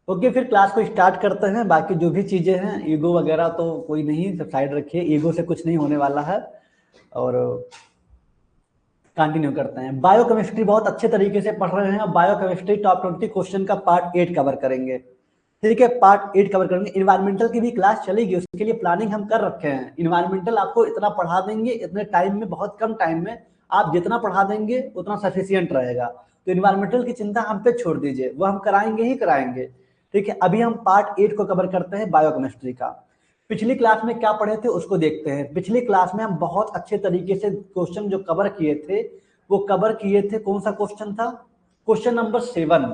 Okay, फिर class को start करते हैं। बाकी जो भी चीज़ें हैं, ईगो वगैरह तो कोई नहीं, सब साइड रखिए, ईगो से कुछ नहीं होने वाला है। और कंटिन्यू करते हैं। बायोकेमिस्ट्री बहुत अच्छे तरीके से पढ़ रहे हैं। बायोकेमिस्ट्री टॉप 20 क्वेश्चन का पार्ट 8 कवर करेंगे। ठीक है, पार्ट 8 कवर करेंगे। इन्वायरमेंटल की भी क्लास चलेगी, उसके लिए प्लानिंग हम कर रखे हैं। इन्वायरमेंटल आपको इतना पढ़ा देंगे, इतने टाइम में, बहुत कम टाइम में आप जितना पढ़ा देंगे उतना सफिशियंट रहेगा। तो इन्वायरमेंटल की चिंता हम पे छोड़ दीजिए, वो हम कराएंगे ही कराएंगे। ठीक है, अभी हम पार्ट 8 को कवर करते हैं बायोकेमिस्ट्री का। पिछली क्लास में क्या पढ़े थे उसको देखते हैं। पिछली क्लास में हम बहुत अच्छे तरीके से क्वेश्चन जो कवर किए थे वो कवर किए थे। कौन सा क्वेश्चन था? Question number 7।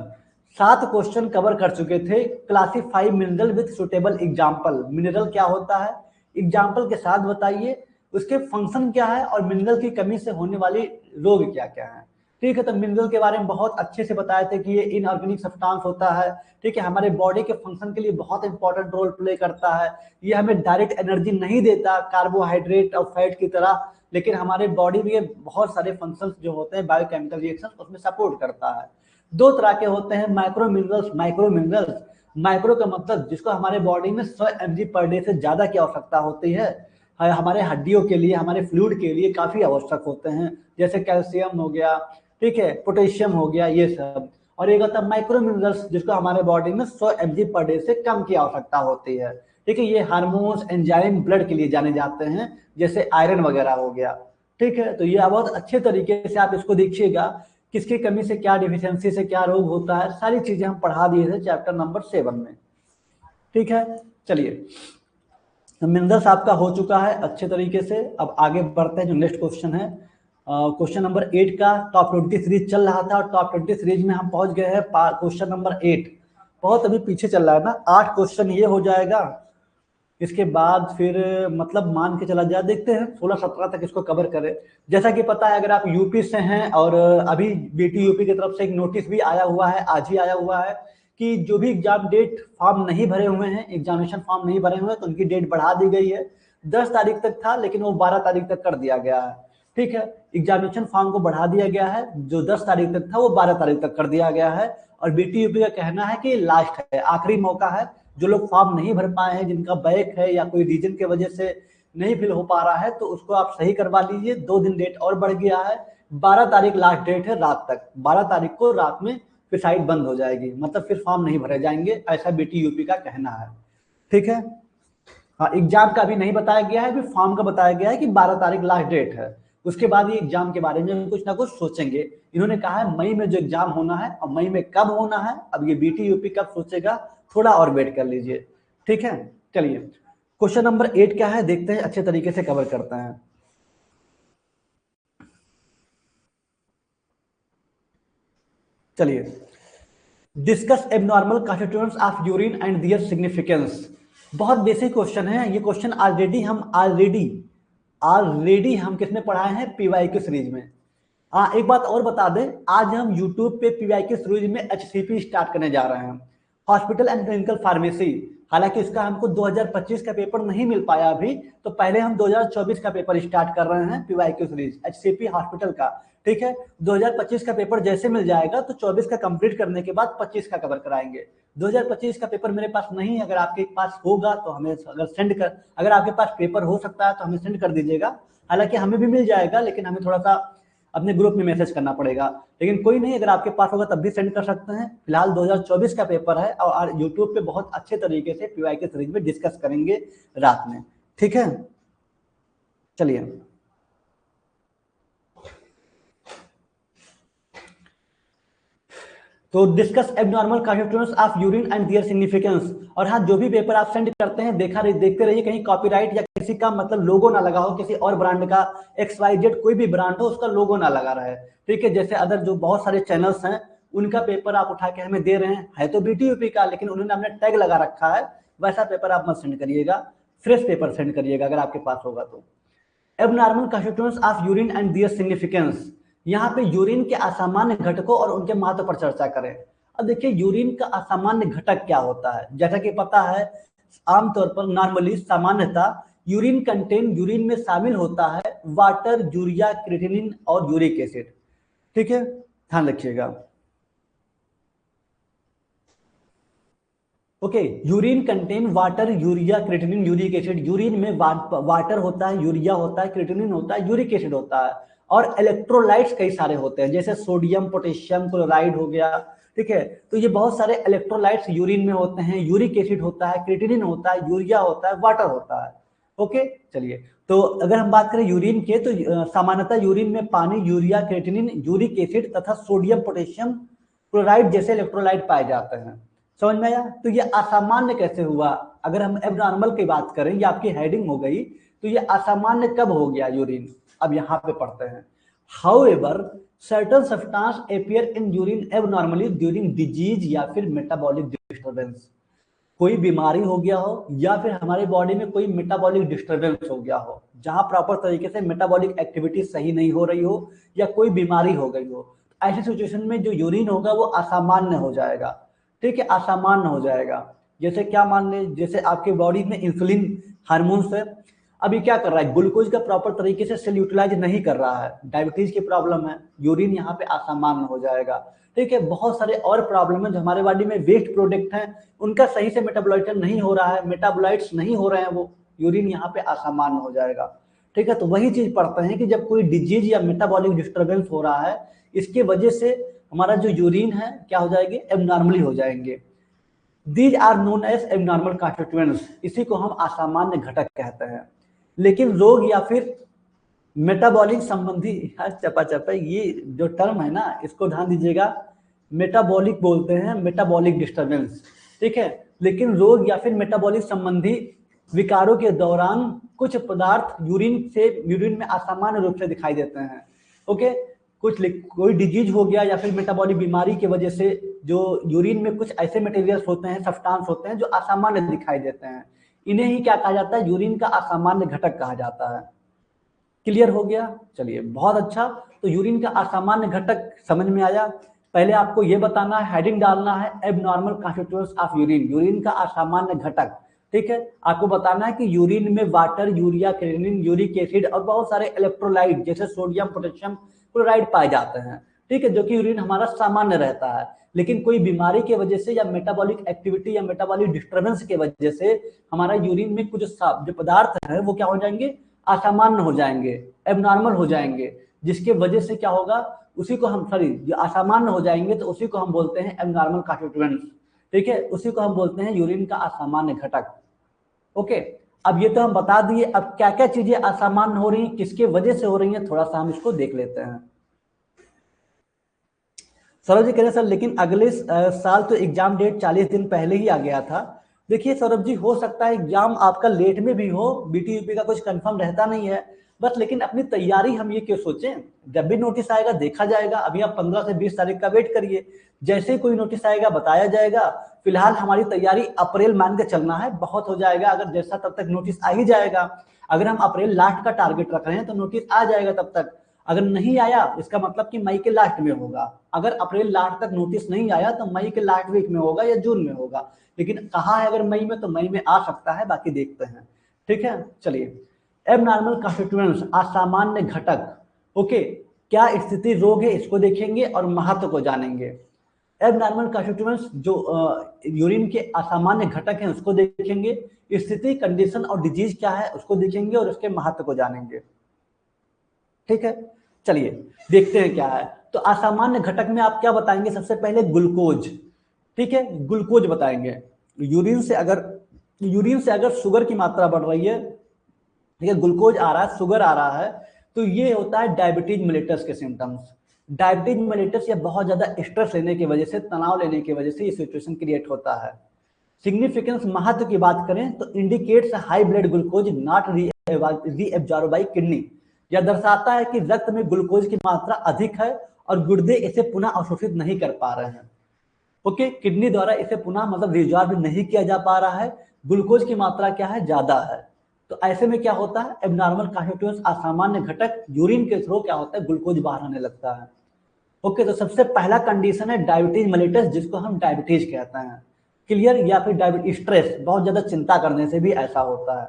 7 क्वेश्चन कवर कर चुके थे। Classify mineral with suitable example. Mineral क्या होता है, एग्जाम्पल के साथ बताइए। उसके फंक्शन क्या है और मिनरल की कमी से होने वाली रोग क्या क्या है। ठीक है, तो मिनरल के बारे में बहुत अच्छे से बताए थे कि ये इनऑर्गेनिक सब्सटेंस होता है। ठीक है, हमारे बॉडी के फंक्शन के लिए बहुत इंपॉर्टेंट रोल प्ले करता है। ये हमें डायरेक्ट एनर्जी नहीं देता कार्बोहाइड्रेट और फैट की तरह, लेकिन हमारे बॉडी में बहुत सारे फंक्शंस जो होते हैं बायोकेमिकल रिएक्शन उसमें सपोर्ट करता है। 2 तरह के होते हैं micro minerals, micro minerals. Micro का मतलब जिसको हमारे बॉडी में 100 mg पर डे से ज्यादा की आवश्यकता होती है। हमारे हड्डियों के लिए, हमारे फ्लूइड के लिए काफी आवश्यक होते हैं, जैसे कैल्शियम हो गया, ठीक है, पोटेशियम हो गया, ये सब। और एक होता है माइक्रो मिनरल्स जिसको हमारे बॉडी में 100 mg पर डे से कम की आवश्यकता होती है। ठीक है, ये हार्मोन्स, एंजाइम, ब्लड के लिए जाने जाते हैं, जैसे आयरन वगैरह हो गया। ठीक है, तो ये बहुत अच्छे तरीके से आप इसको देखिएगा, किसकी कमी से क्या, डिफिशियंसी से क्या रोग होता है, सारी चीजें हम पढ़ा दिए थे चैप्टर नंबर 7 में। ठीक है, चलिए, मिनरल्स आपका हो चुका है अच्छे तरीके से। अब आगे बढ़ते हैं, जो नेक्स्ट क्वेश्चन है क्वेश्चन नंबर 8 का। टॉप 20 सीरीज चल रहा था, टॉप 20 सीरीज में हम पहुंच गए हैं क्वेश्चन नंबर 8। बहुत अभी पीछे चल रहा है ना, 8 क्वेश्चन ये हो जाएगा। इसके बाद फिर मतलब मान के चला जाए, देखते हैं 16-17 तक इसको कवर करें। जैसा कि पता है, अगर आप यूपी से हैं और अभी बीटी यूपी की तरफ से एक नोटिस भी आया हुआ है, आज ही आया हुआ है, कि जो भी एग्जाम डेट फॉर्म नहीं भरे हुए हैं, एग्जामिनेशन फॉर्म नहीं भरे हुए हैं, तो उनकी डेट बढ़ा दी गई है। 10 तारीख तक था, लेकिन वो 12 तारीख तक कर दिया गया है। ठीक है, एग्जामिनेशन फॉर्म को बढ़ा दिया गया है, जो 10 तारीख तक था वो 12 तारीख तक कर दिया गया है। और बीटी यूपी का कहना है कि लास्ट है, आखिरी मौका है। जो लोग फॉर्म नहीं भर पाए हैं, जिनका बैक है या कोई रीजन की वजह से नहीं फिल हो पा रहा है, तो उसको आप सही करवा लीजिए। 2 दिन डेट और बढ़ गया है, 12 तारीख लास्ट डेट है रात तक। 12 तारीख को रात में फिर साइट बंद हो जाएगी, मतलब फिर फॉर्म नहीं भरे जाएंगे, ऐसा बीटी यूपी का कहना है। ठीक है, हाँ, एग्जाम का अभी नहीं बताया गया है, अभी फॉर्म का बताया गया है कि 12 तारीख लास्ट डेट है। उसके बाद ये एग्जाम के बारे में कुछ ना कुछ सोचेंगे। इन्होंने कहा है मई में जो एग्जाम होना है, और मई में कब होना है, अब ये बीटी यूपी कब सोचेगा, थोड़ा और वेट कर लीजिए। ठीक है, चलिए, क्वेश्चन नंबर 8 क्या है देखते हैं, अच्छे तरीके से कवर करते हैं। चलिए, discuss abnormal constituents of urine and their significance. बहुत बेसिक क्वेश्चन है ये क्वेश्चन। ऑलरेडी हम किसमें पढ़ाए हैं, पीवाईक्यू सीरीज में। हाँ, एक बात और बता दें, आज हम यूट्यूब पे पीवाईक्यू सीरीज में एचसीपी स्टार्ट करने जा रहे हैं, हॉस्पिटल एंड क्लिनिकल फार्मेसी। हालांकि इसका हमको 2025 का पेपर नहीं मिल पाया अभी, तो पहले हम 2024 का पेपर स्टार्ट कर रहे हैं, पीवाईक्यू सीरीज एचसीपी हॉस्पिटल का। ठीक है, 2025 का पेपर जैसे मिल जाएगा तो 24 का कंप्लीट करने के बाद 25 का कवर कराएंगे। 2025 का पेपर मेरे पास नहीं है, अगर आपके पास होगा तो हमें अगर आपके पास पेपर हो सकता है तो हमें सेंड कर दीजिएगा। हालांकि हमें भी मिल जाएगा, लेकिन हमें थोड़ा सा अपने ग्रुप में मैसेज करना पड़ेगा। लेकिन कोई नहीं, अगर आपके पास होगा तब भी सेंड कर सकते हैं। फिलहाल 2024 का पेपर है, और यूट्यूब पे बहुत अच्छे तरीके से पीवाईक्यू सीरीज में डिस्कस करेंगे रात में। ठीक है, चलिए, तो discuss abnormal constituents of urine and their significance. और हाँ, जो भी पेपर आप सेंड करते हैं देखते रहिए कहीं कॉपीराइट या किसी का मतलब लोगो ना लगा हो, किसी और ब्रांड का, XYZ कोई भी ब्रांड हो उसका लोगो ना लगा रहे। ठीक है, जैसे अदर जो बहुत सारे चैनल्स हैं उनका पेपर आप उठा के हमें दे रहे हैं, है तो बीटी यूपी का, लेकिन उन्होंने अपने टैग लगा रखा है, वैसा पेपर आप मत सेंड करिएगा। फ्रेश पेपर सेंड करिएगा अगर आपके पास होगा तो। Abnormal constituents of urine and their significance. यहाँ पे यूरिन के असामान्य घटकों और उनके महत्व पर चर्चा करें। अब देखिए, यूरिन का असामान्य घटक क्या होता है, जैसा कि पता है, आमतौर पर नॉर्मली सामान्यता यूरिन में शामिल होता है वाटर, यूरिया, क्रिएटिनिन और यूरिक एसिड। ठीक है, ध्यान रखिएगा। Okay, urine contain water, urea, creatinine, uric acid. Urine में वाटर होता है, यूरिया होता है, क्रिएटिनिन होता है, यूरिक एसिड होता है, और इलेक्ट्रोलाइट्स कई सारे होते हैं, जैसे सोडियम, पोटेशियम क्लोराइड हो गया। ठीक है, तो ये बहुत सारे इलेक्ट्रोलाइट्स यूरिन में होते हैं। यूरिक एसिड होता है, क्रिएटिनिन होता है, यूरिया होता है, वाटर होता है। ओके, चलिए, तो अगर हम बात करें यूरिन के, तो सामान्यतः यूरिन में पानी, यूरिया, क्रिएटिनिन, यूरिक एसिड तथा सोडियम, पोटेशियम क्लोराइड जैसे इलेक्ट्रोलाइट पाए जाते हैं। समझ में आया? तो ये असामान्य कैसे हुआ? अगर हम एबनॉर्मल की बात करें, ये आपकी हेडिंग हो गई, तो ये असामान्य कब हो गया यूरिन? अब यहाँ पे पढ़ते हैं। However, certain substance appear in urine abnormally during disease या फिर metabolic disturbance। कोई बीमारी हो गया हो या फिर हमारे बॉडी में कोई मेटाबॉलिक डिस्टर्बेंस हो गया हो, जहां प्रॉपर तरीके से मेटाबॉलिक एक्टिविटी सही नहीं हो रही हो, या कोई बीमारी हो गई हो, ऐसी सिचुएशन में जो यूरिन होगा वो असामान्य हो जाएगा। ठीक है, असामान्य हो जाएगा। जैसे क्या मान ले, जैसे आपके बॉडी में इंसुलिन हार्मोन्स है, अभी क्या कर रहा है, ग्लूकोज का प्रॉपर तरीके से सेल यूटिलाइज नहीं कर रहा है, डायबिटीज की प्रॉब्लम है, यूरिन यहाँ पे असामान्य हो जाएगा। ठीक है, बहुत सारे और प्रॉब्लम है जो हमारे बॉडी में वेस्ट प्रोडक्ट हैं, उनका सही से मेटाबोलाइटेशन नहीं हो रहा है, मेटाबोलाइट्स नहीं हो रहे हैं, वो यूरिन यहाँ पे असामान्य हो जाएगा। ठीक है, तो वही चीज पढ़ते हैं कि जब कोई डिजीज या मेटाबॉलिक डिस्टर्बेंस हो रहा है, इसके वजह से हमारा जो यूरिन है क्या हो जाएंगे, एबनॉर्मली हो जाएंगे। These are known as abnormal constituents, इसी को हम असामान्य घटक कहते हैं। लेकिन रोग या फिर मेटाबॉलिक संबंधी, चपा चपा, ये जो टर्म है ना, इसको ध्यान दीजिएगा, मेटाबॉलिक बोलते हैं, मेटाबॉलिक डिस्टर्बेंस। ठीक है, लेकिन रोग या फिर मेटाबॉलिक संबंधी विकारों के दौरान कुछ पदार्थ यूरिन में असामान्य रूप से दिखाई देते हैं। ओके, कोई डिजीज हो गया या फिर मेटाबॉलिक बीमारी की वजह से जो यूरिन में कुछ ऐसे मटेरियल्स होते हैं, सब्सटेंस होते हैं जो असामान्य दिखाई देते हैं, इन्हें ही क्या कहा जाता है, यूरिन का असामान्य घटक कहा जाता है। क्लियर हो गया? चलिए, बहुत अच्छा। तो यूरिन का असामान्य घटक समझ में आया। पहले आपको यह बताना है, हेडिंग डालना है, abnormal constituents of urine, urine का असामान्य घटक। ठीक है, आपको बताना है कि यूरिन में water, urea, creatinine, uric acid और बहुत सारे इलेक्ट्रोलाइट जैसे सोडियम, पोटेशियम क्लोराइड पाए जाते हैं। ठीक है, जो कि यूरिन हमारा सामान्य रहता है, लेकिन कोई बीमारी की वजह से या मेटाबॉलिक एक्टिविटी या मेटाबॉलिक डिस्टर्बेंस की वजह से हमारा यूरिन में कुछ जो पदार्थ है वो क्या हो जाएंगे, असामान्य हो जाएंगे, एबनॉर्मल हो जाएंगे, जिसके वजह से क्या होगा, उसी को हम जो असामान्य हो जाएंगे तो उसी को हम बोलते हैं एबनॉर्मल कॉन्स्टिट्यूएंट्स। ठीक है, उसी को हम बोलते हैं यूरिन का असामान्य घटक। ओके, अब ये तो हम बता दिए, अब क्या क्या चीजें असामान्य हो रही हैं, किसके वजह से हो रही हैं, थोड़ा सा हम इसको देख लेते हैं। सौरभ जी कह रहे सर, लेकिन अगले साल तो एग्जाम डेट 40 दिन पहले ही आ गया था। देखिए सौरभ जी, हो सकता है एग्जाम आपका लेट में भी हो, बीटी यूपी का कुछ कंफर्म रहता नहीं है बस, लेकिन अपनी तैयारी हम ये क्यों सोचें, जब भी नोटिस आएगा देखा जाएगा। अभी आप 15 से 20 तारीख का वेट करिए, जैसे ही कोई नोटिस आएगा बताया जाएगा। फिलहाल हमारी तैयारी अप्रैल मान के चलना है, बहुत हो जाएगा अगर जैसा, तब तक नोटिस आ ही जाएगा। अगर हम अप्रैल लास्ट का टारगेट रख रहे हैं तो नोटिस आ जाएगा तब तक। अगर नहीं आया इसका मतलब कि मई के लास्ट में होगा। अगर अप्रैल लास्ट तक नोटिस नहीं आया तो मई के लास्ट वीक में होगा या जून में होगा, लेकिन कहा है अगर मई में, तो मई में आ सकता है, बाकी देखते हैं। ठीक है, चलिए, एबनॉर्मल कॉन्स्टिट्यूएंट्स, असामान्य घटक। ओके, क्या स्थिति रोग है इसको देखेंगे और महत्व को जानेंगे। एबनॉर्मल कॉन्स्टिट्यूएंट्स जो यूरिन के असामान्य घटक हैं उसको देखेंगे, स्थिति, कंडीशन और डिजीज क्या है उसको देखेंगे और उसके महत्व को जानेंगे। ठीक है, चलिए देखते हैं क्या है। तो असामान्य घटक में आप क्या बताएंगे, सबसे पहले ग्लूकोज। ठीक है, ग्लूकोज बताएंगे। यूरिन से अगर शुगर की मात्रा बढ़ रही है, ठीक है, ग्लूकोज आ रहा है, शुगर आ रहा है, तो ये होता है डायबिटीज मेलिटस के सिम्टम्स। डायबिटीज मेलिटस या बहुत ज्यादा स्ट्रेस लेने की वजह से, तनाव लेने की वजह से ये सिचुएशन क्रिएट होता है। सिग्निफिकेंस, महत्व की बात करें तो indicates high blood glucose not reabsorb bye kidney, यह दर्शाता है कि रक्त में ग्लूकोज की मात्रा अधिक है और गुर्दे इसे पुनः अवशोषित नहीं कर पा रहे हैं। ओके, किडनी द्वारा इसे पुनः मतलब रिजॉर्ब नहीं किया जा पा रहा है, ग्लूकोज की मात्रा क्या है, ज्यादा है। तो ऐसे में क्या होता है, एबनॉर्मल कॉन्स्टिट्यूएंट्स, असामान्य घटक, यूरिन के थ्रू क्या होता है, ग्लूकोज बाहर आने लगता है। ओके, तो सबसे पहला कंडीशन है डायबिटीज मेलिटस, जिसको हम डायबिटीज कहते हैं। क्लियर? या फिर डायबिटीज, स्ट्रेस, बहुत ज्यादा चिंता करने से भी ऐसा होता है।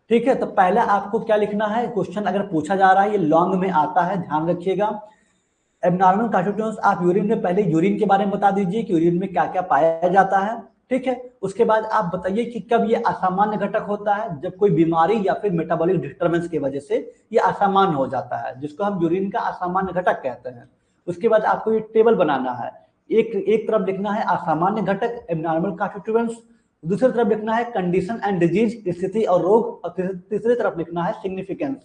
ठीक है, तो पहला आपको क्या लिखना है, क्वेश्चन अगर पूछा जा रहा है, ये लॉन्ग में आता है, ध्यान रखिएगा। एबनॉर्मल कॉन्स्टिट्यूएंट्स आप यूरिन में, पहले यूरिन के बारे में बता दीजिए कि यूरिन में क्या क्या पाया जाता है। ठीक है। उसके बाद आप बताइए कि कब ये असामान्य घटक होता है, जब कोई बीमारी या फिर मेटाबॉलिक डिस्टर्बेंस की वजह से ये असामान्य हो जाता है, जिसको हम यूरिन का असामान्य घटक कहते हैं। उसके बाद आपको ये टेबल बनाना है, एक तरफ लिखना है असामान्य घटक एब्नॉर्मल कॉन्स्टिट्यूएंट्स, दूसरी तरफ लिखना है कंडीशन एंड डिजीज स्थिति और रोग, और तीसरी तरफ लिखना है सिग्निफिकेंस।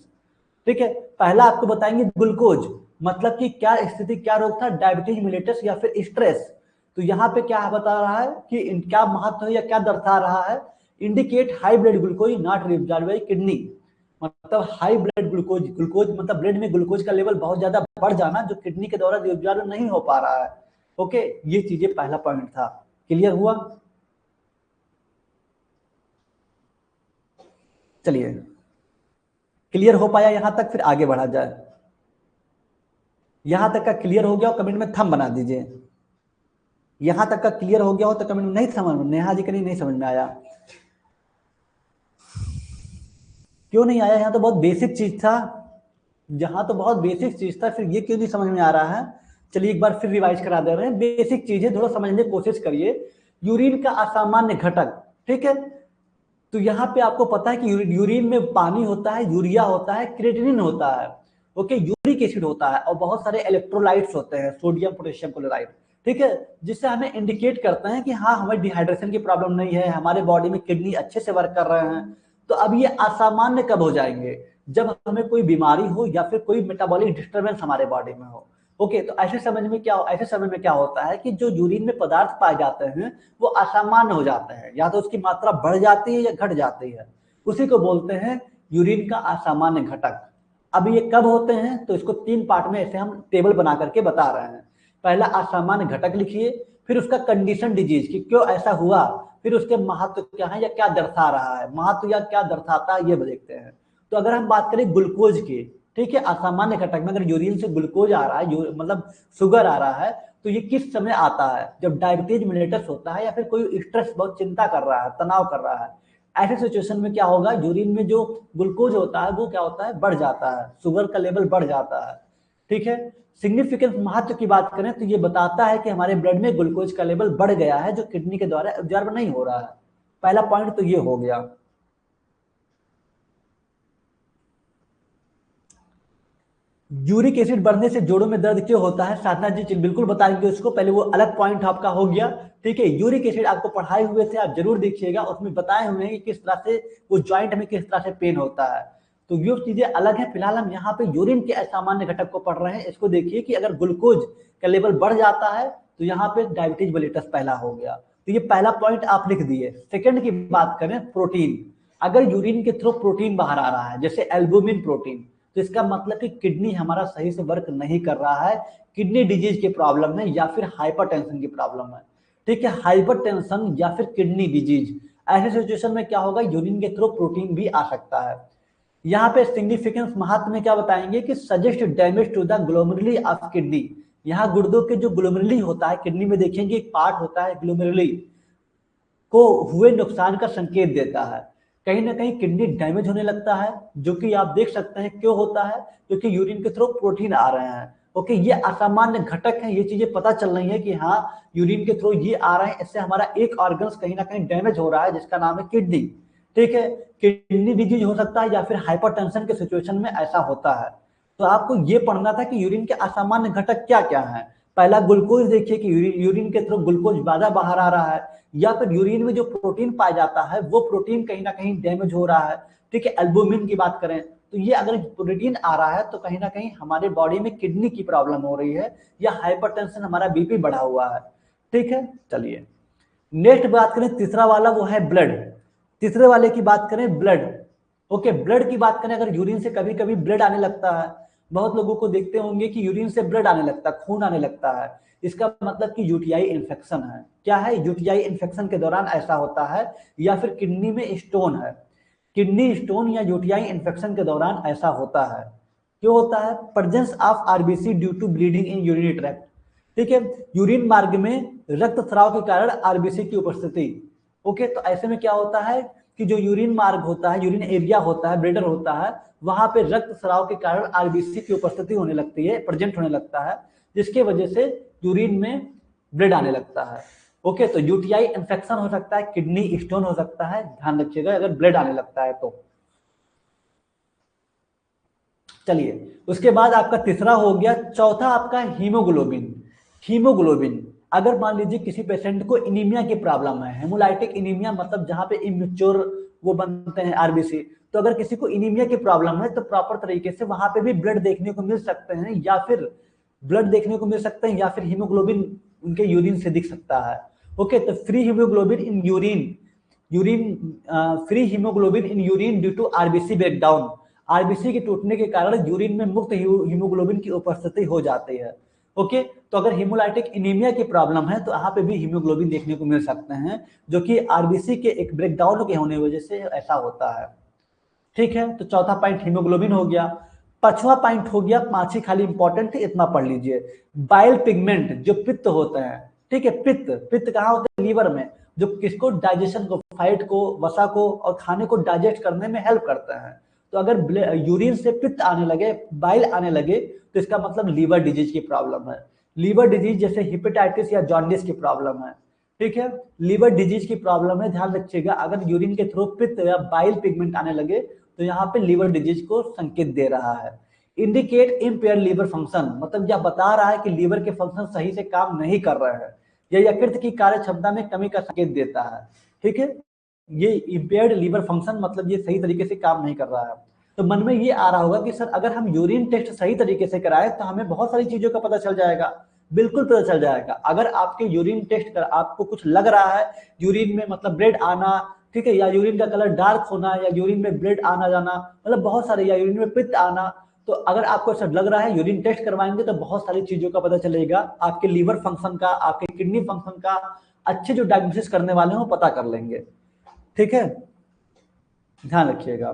ठीक है। पहला आपको बताएंगे ग्लूकोज, मतलब कि क्या स्थिति, क्या रोग था, डायबिटीज मिलेटस या फिर स्ट्रेस। तो यहाँ पे क्या बता रहा है कि क्या महत्व है या क्या दर्शा रहा है, indicate high blood glucose not reabsorbed by kidney, मतलब हाई ब्लड ग्लूकोज, ग्लूकोज मतलब ब्लड में ग्लूकोज का लेवल बहुत ज्यादा बढ़ जाना जो किडनी के द्वारा रिअब्सॉर्ब नहीं हो पा रहा है। ओके, ये चीजें पहला पॉइंट था। क्लियर हुआ? चलिए, क्लियर हो पाया यहां तक, फिर आगे बढ़ा जाए। यहां तक का क्लियर हो गया हो कमेंट में थंब बना दीजिए। यहां तक का क्लियर हो गया हो तो कमेंट में, नहीं समझ में, नेहा जी कहीं नहीं समझ में आया, क्यों नहीं आया? यहाँ तो बहुत बेसिक चीज था, जहां तो बहुत बेसिक चीज था, फिर ये क्यों नहीं समझ में आ रहा है? चलिए एक बार फिर रिवाइज करा दे रहे हैं, बेसिक चीज है, थोड़ा समझने की कोशिश करिए। यूरिन का असामान्य घटक, ठीक है। तो यहाँ पे आपको पता है कि यूरिन में पानी होता है, यूरिया होता है, क्रिएटिनिन होता है, ओके, यूरिक एसिड होता है, और बहुत सारे इलेक्ट्रोलाइट्स होते हैं, सोडियम पोटेशियम क्लोराइड, ठीक है, जिससे हमें इंडिकेट करते हैं कि हाँ हमें डिहाइड्रेशन की प्रॉब्लम नहीं है, हमारे बॉडी में किडनी अच्छे से वर्क कर रहे हैं। तो अब ये असामान्य कब हो जाएंगे? जब हमें कोई बीमारी हो या फिर कोई मेटाबॉलिक डिस्टर्बेंस हमारे बॉडी में हो। ओके, तो ऐसे समय में क्या होता है कि जो यूरिन में पदार्थ पाए जाते हैं वो असामान्य हो जाते हैं, या तो उसकी मात्रा बढ़ जाती है या घट जाती है, उसी को बोलते हैं यूरिन का असामान्य घटक। अब ये कब होते हैं, तो इसको 3 पार्ट में ऐसे हम टेबल बना करके बता रहे हैं। पहला असामान्य घटक लिखिए, फिर उसका कंडीशन डिजीज कि क्यों ऐसा हुआ, फिर उसके महत्व क्या है या क्या दर्शा रहा है, महत्व या क्या दर्शाता है ये देखते हैं। तो अगर हम बात करें ग्लूकोज की, ठीक है, असामान्य घटक में अगर यूरिन से ग्लूकोज आ रहा है, मतलब शुगर आ रहा है, तो ये किस समय आता है? जब डायबिटीज मिलेटस होता है या फिर कोई स्ट्रेस, बहुत चिंता कर रहा है, तनाव कर रहा है, ऐसे सिचुएशन में क्या होगा, यूरिन में जो ग्लूकोज होता है वो क्या होता है, बढ़ जाता है, शुगर का लेवल बढ़ जाता है। ठीक है। सिग्निफिकेंस, महत्व की बात करें तो ये बताता है कि हमारे ब्लड में ग्लूकोज का लेवल बढ़ गया है जो किडनी के द्वारा एब्जॉर्ब नहीं हो रहा है। पहला पॉइंट तो ये हो गया। यूरिक एसिड बढ़ने से जोड़ों में दर्द क्यों होता है, साधना जी बिल्कुल बताएंगे उसको, पहले वो अलग पॉइंट आपका हो गया। ठीक है, यूरिक एसिड आपको पढ़ाए हुए थे, आप जरूर देखिएगा, उसमें बताए हुए हैं कि किस तरह से वो ज्वाइंट में किस तरह से पेन होता है। तो ये चीजें अलग है, फिलहाल हम यहाँ पे यूरिन के असामान्य घटक को पढ़ रहे हैं। इसको देखिए कि अगर ग्लूकोज का लेवल बढ़ जाता है तो यहाँ पे डायबिटीज मेलिटस पहला हो गया, तो ये पहला पॉइंट आप लिख दिए। सेकंड की बात करें, प्रोटीन, अगर यूरिन के थ्रू प्रोटीन बाहर आ रहा है जैसे एल्बुमिन प्रोटीन, तो इसका मतलब कि किडनी हमारा सही से वर्क नहीं कर रहा है, किडनी डिजीज की प्रॉब्लम है या फिर हाइपरटेंशन की प्रॉब्लम है। ठीक है, हाइपरटेंशन या फिर किडनी डिजीज, ऐसे सिचुएशन में क्या होगा, यूरिन के थ्रू प्रोटीन भी आ सकता है। यहाँ पे सिग्निफिकेंस, महत्व में क्या बताएंगे कि suggest damage to the glomeruli of kidney, यहाँ गुर्दों के जो ग्लोमेरुली होता है, किडनी में देखेंगे एक पार्ट होता है ग्लोमेरुली, को हुए नुकसान का संकेत देता है। कहीं ना कहीं किडनी डैमेज होने लगता है, जो कि आप देख सकते हैं क्यों होता है, क्योंकि यूरिन के थ्रू प्रोटीन आ रहे हैं। ओके, ये असामान्य घटक है, ये चीजें पता चल रही है कि हाँ यूरिन के थ्रू ये आ रहे हैं, इससे हमारा एक ऑर्गन्स कहीं ना कहीं डैमेज हो रहा है जिसका नाम है किडनी। ठीक है, किडनी डिजीज हो सकता है या फिर हाइपरटेंशन के सिचुएशन में ऐसा होता है। तो आपको ये पढ़ना था कि यूरिन के असामान्य घटक क्या क्या है। पहला ग्लूकोज, देखिए कि यूरिन के थ्रू ग्लूकोज ज्यादा बाहर आ रहा है, या फिर यूरिन में जो प्रोटीन पाया जाता है वो प्रोटीन कहीं ना कहीं डैमेज हो रहा है। ठीक है, एल्बुमिन की बात करें तो ये अगर प्रोटीन आ रहा है तो कहीं ना कहीं हमारे बॉडी में किडनी की प्रॉब्लम हो रही है, या हाइपरटेंशन, हमारा बीपी बढ़ा हुआ है। ठीक है, चलिए नेक्स्ट बात करें, तीसरा वाला वो है ब्लड। तीसरे वाले की बात करें, ब्लड। ओके, ब्लड की बात करें, अगर यूरिन से कभी कभी ब्लड आने लगता है, बहुत लोगों को देखते होंगे कि यूरिन से ब्लड आने लगता है, खून आने लगता है, इसका मतलब कि यूटीआई इन्फेक्शन है। क्या है, यूटीआई इन्फेक्शन के दौरान ऐसा होता है, या फिर किडनी में स्टोन है, किडनी स्टोन या यूटीआई इन्फेक्शन के दौरान ऐसा होता है। क्यों होता है, presence of RBC due to bleeding in urinary tract. ठीक है, यूरिन मार्ग में रक्त स्राव के कारण आरबीसी की उपस्थिति। ओके, तो ऐसे में क्या होता है कि जो यूरिन मार्ग होता है, यूरिन एरिया होता है, ब्लेडर होता है, वहां पे रक्त स्राव के कारण आरबीसी की उपस्थिति होने लगती है, प्रेजेंट होने लगता है, जिसके वजह से यूरिन में ब्लड आने लगता है। ओके, तो यूटीआई इन्फेक्शन हो सकता है, किडनी स्टोन हो सकता है, ध्यान रखिएगा अगर ब्लड आने लगता है तो। चलिए, उसके बाद आपका तीसरा हो गया। चौथा आपका हीमोग्लोबिन। हीमोग्लोबिन, अगर मान लीजिए किसी पेशेंट को इनीमिया की प्रॉब्लम है, हेमोलाइटिक इनीमिया मतलब जहां पे इमेच्योर वो बनते हैं आरबीसी, तो अगर किसी को इनीमिया की प्रॉब्लम है तो प्रॉपर तरीके से वहां पे भी ब्लड देखने को मिल सकते हैं, या फिर ब्लड देखने को मिल सकते हैं, या फिर हीमोग्लोबिन उनके यूरिन से दिख सकता है। ओके, तो free haemoglobin in urine, free haemoglobin in urine due to RBC breakdown, RBC के टूटने के कारण यूरिन में मुक्त हीमोग्लोबिन की उपस्थिति हो जाती है। ओके, तो अगर हीमोलाइटिक इनीमिया की प्रॉब्लम है तो यहाँ पे भी हीमोग्लोबिन देखने को मिल सकते हैं, जो कि आरबीसी के एक ब्रेकडाउन के होने की वजह से ऐसा होता है। ठीक है, तो चौथा पॉइंट हीमोग्लोबिन हो गया। पांचवा पॉइंट हो गया, पांच ही खाली इंपॉर्टेंट है, इतना पढ़ लीजिए। बाइल पिगमेंट, जो पित्त होते हैं, ठीक है, पित्त, पित्त कहाँ होते हैं? लीवर में, जो किसको, डाइजेशन को, फाइट को, वसा को और खाने को डाइजेस्ट करने में हेल्प करते हैं। तो अगर यूरिन से पित्त आने लगे, बाइल आने लगे, तो इसका मतलब लीवर डिजीज की प्रॉब्लम है। लीवर डिजीज जैसे हिपेटाइटिस या जॉन्डिस की प्रॉब्लम है। ठीक है, लीवर डिजीज की प्रॉब्लम है, ध्यान रखिएगा। अगर यूरिन के थ्रू पित्त या बाइल पिगमेंट आने लगे तो यहाँ पे लीवर डिजीज को संकेत दे रहा है। इंडिकेट इम्पेयर लीवर फंक्शन, मतलब यह बता रहा है कि लीवर के फंक्शन सही से काम नहीं कर रहे हैं, या यकृत की कार्य क्षमता में कमी का संकेत देता है। ठीक है, ये इम्पेयर्ड लीवर फंक्शन मतलब ये सही तरीके से काम नहीं कर रहा है। तो मन में ये आ रहा होगा कि सर अगर हम यूरिन टेस्ट सही तरीके से कराएं तो हमें बहुत सारी चीजों का पता चल जाएगा। बिल्कुल पता चल जाएगा। अगर आपके यूरिन टेस्ट कर आपको कुछ लग रहा है, यूरिन में मतलब ब्लड आना, ठीक है, या यूरिन का कलर डार्क होना, या यूरिन में ब्लड आना जाना, मतलब बहुत सारे, या यूरिन में पित्त आना, तो अगर आपको ऐसा लग रहा है यूरिन टेस्ट करवाएंगे तो बहुत सारी चीजों का पता चलेगा, आपके लीवर फंक्शन का, आपके किडनी फंक्शन का, अच्छे जो डायग्नोसिस करने वाले हो पता कर लेंगे। ठीक है, ध्यान रखिएगा।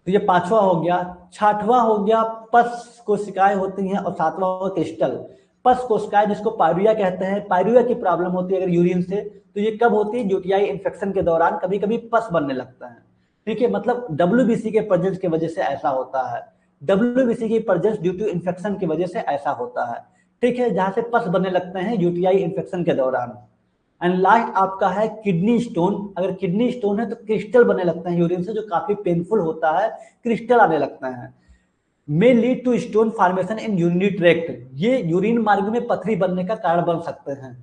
तो ये पांचवा हो गया। छठवां हो गया, पस कोशिकाएं होती हैं, और सातवां हो क्रिस्टल। पस कोशिकाएं जिसको पायरुया कहते हैं, पायरुया की प्रॉब्लम होती है अगर यूरिन से, तो ये कब होती है? यूटीआई इन्फेक्शन के दौरान कभी कभी पस बनने लगता है। ठीक है, मतलब डब्ल्यूबीसी के प्रेजेंस की वजह से ऐसा होता है। डब्ल्यूबीसी की प्रेजेंस ड्यू टू इन्फेक्शन की वजह से ऐसा होता है। ठीक है, जहां से पस बनने लगते हैं यूटीआई इन्फेक्शन के दौरान। एंड लास्ट आपका है किडनी स्टोन। अगर किडनी स्टोन है तो क्रिस्टल बनने लगते हैं यूरिन से, जो काफी पेनफुल होता है, क्रिस्टल आने लगते हैं। May lead to stone formation in urinary tract, ये यूरिन मार्ग में पथरी बनने का कारण बन सकते हैं।